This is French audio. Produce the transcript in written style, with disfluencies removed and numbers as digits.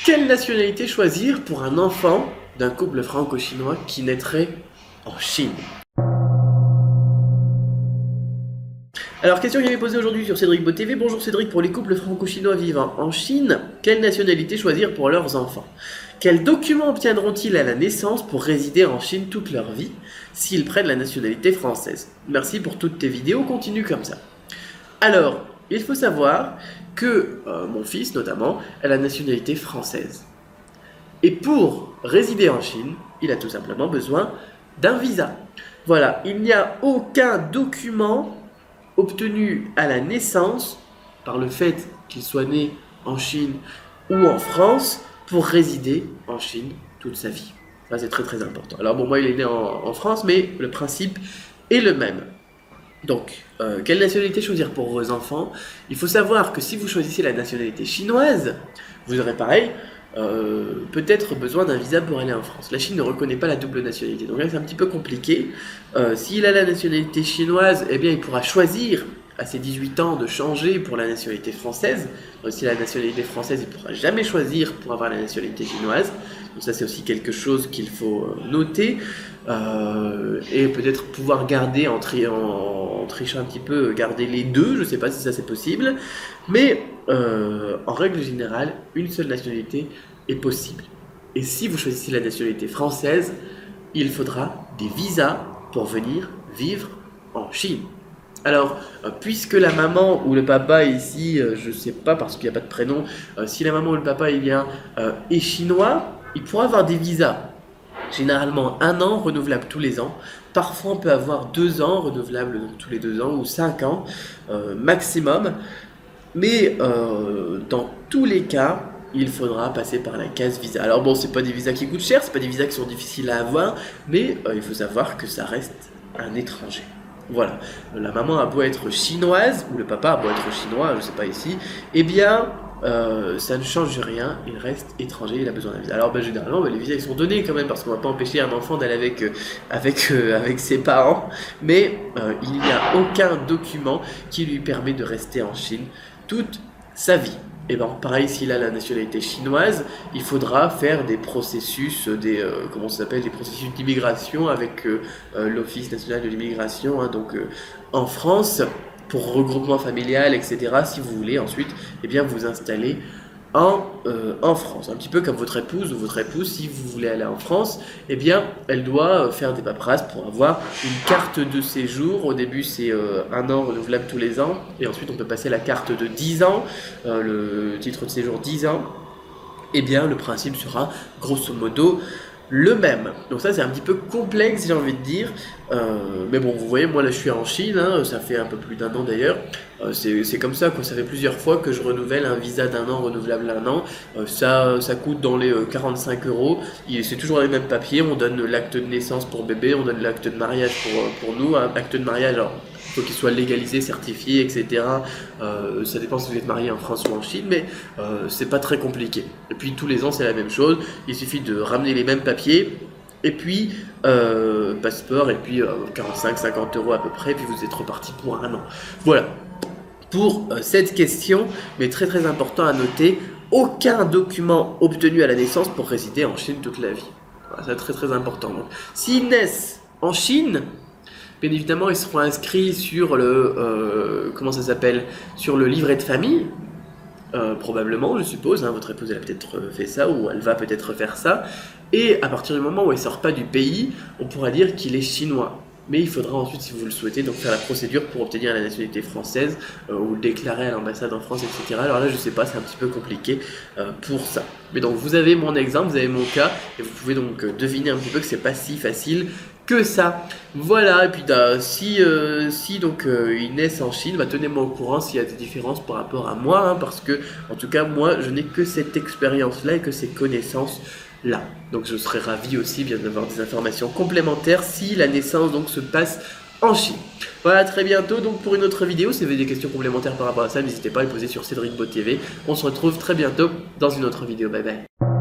Quelle nationalité choisir pour un enfant d'un couple franco-chinois qui naîtrait en Chine? Alors, question qui m'est posée aujourd'hui sur Cédric Beau TV. Bonjour Cédric, pour les couples franco-chinois vivant en Chine, quelle nationalité choisir pour leurs enfants? Quels documents obtiendront-ils à la naissance pour résider en Chine toute leur vie s'ils prennent la nationalité française? Merci pour toutes tes vidéos, continue comme ça. Alors, il faut savoir que mon fils notamment a la nationalité française. Et pour résider en Chine, il a tout simplement besoin d'un visa. Voilà, il n'y a aucun document obtenu à la naissance par le fait qu'il soit né en Chine ou en France pour résider en Chine toute sa vie. Ça, c'est très très important. Alors bon, moi il est né en France, mais le principe est le même. Donc, quelle nationalité choisir pour vos enfants? Il faut savoir que si vous choisissez la nationalité chinoise, vous aurez pareil, peut-être besoin d'un visa pour aller en France. La Chine ne reconnaît pas la double nationalité, donc là c'est un petit peu compliqué. S'il a la nationalité chinoise, eh bien il pourra choisir à ses 18 ans de changer pour la nationalité française. Donc, s'il a la nationalité française, il ne pourra jamais choisir pour avoir la nationalité chinoise. Donc ça c'est aussi quelque chose qu'il faut noter. Et peut-être pouvoir garder en trichant un petit peu, garder les deux, je ne sais pas si ça c'est possible, mais en règle générale, une seule nationalité est possible. Et si vous choisissez la nationalité française, il faudra des visas pour venir vivre en Chine. Alors, puisque la maman ou le papa ici, je ne sais pas parce qu'il n'y a pas de prénom, si la maman ou le papa est chinois, il pourra avoir des visas. Généralement 1 an, renouvelable tous les ans. Parfois on peut avoir 2 ans, renouvelable donc tous les 2 ans, ou 5 ans maximum. Mais dans tous les cas, il faudra passer par la case visa. Alors bon, c'est pas des visas qui coûtent cher, c'est pas des visas qui sont difficiles à avoir, mais il faut savoir que ça reste un étranger. Voilà, la maman a beau être chinoise, ou le papa a beau être chinois, je sais pas ici, eh bien, ça ne change rien, il reste étranger, il a besoin d'un visa. Alors généralement, les visas ils sont donnés quand même, parce qu'on ne va pas empêcher un enfant d'aller avec ses parents, mais il n'y a aucun document qui lui permet de rester en Chine toute sa vie. Et bien pareil, s'il a la nationalité chinoise, il faudra faire des processus, des processus d'immigration avec l'Office national de l'immigration, donc en France, pour regroupement familial, etc. Si vous voulez ensuite vous installer en France. Un petit peu comme votre épouse ou votre épouse, si vous voulez aller en France, elle doit faire des paperasses pour avoir une carte de séjour. Au début, c'est 1 an renouvelable tous les ans, et ensuite on peut passer la carte de 10 ans, le titre de séjour 10 ans. Le principe sera grosso modo le même. Donc ça c'est un petit peu complexe, j'ai envie de dire, mais bon, vous voyez, moi là je suis en Chine, ça fait un peu plus d'1 an d'ailleurs, c'est comme ça, quoi. Ça fait plusieurs fois que je renouvelle un visa d'1 an renouvelable 1 an, ça coûte dans les 45 €, c'est toujours les mêmes papiers, on donne l'acte de naissance pour bébé, on donne l'acte de mariage pour nous, acte de mariage, alors il faut qu'il soit légalisé, certifié, etc. Ça dépend si vous êtes marié en France ou en Chine, mais c'est pas très compliqué. Et puis tous les ans c'est la même chose, il suffit de ramener les mêmes papiers, et puis passeport, et puis 45-50 € à peu près, et puis vous êtes reparti pour 1 an. Voilà, pour cette question, mais très très important à noter, aucun document obtenu à la naissance pour résider en Chine toute la vie. Voilà, c'est très très important. Donc, s'ils naissent en Chine, bien évidemment, ils seront inscrits sur le sur le livret de famille, probablement, je suppose. Votre épouse elle a peut-être fait ça, ou elle va peut-être faire ça. Et à partir du moment où il ne sort pas du pays, on pourra dire qu'il est chinois. Mais il faudra ensuite, si vous le souhaitez, donc faire la procédure pour obtenir la nationalité française, ou le déclarer à l'ambassade en France, etc. Alors là, je sais pas, c'est un petit peu compliqué pour ça. Mais donc, vous avez mon exemple, vous avez mon cas, et vous pouvez donc deviner un petit peu que c'est pas si facile que ça. Voilà, et puis si ils naissent en Chine, tenez-moi au courant s'il y a des différences par rapport à moi, parce que, en tout cas, moi, je n'ai que cette expérience-là et que ces connaissances-là. Donc je serais ravi aussi bien d'avoir des informations complémentaires si la naissance donc se passe en Chine. Voilà, très bientôt donc pour une autre vidéo. Si vous avez des questions complémentaires par rapport à ça, n'hésitez pas à les poser sur Cédric Beau TV. On se retrouve très bientôt dans une autre vidéo. Bye bye.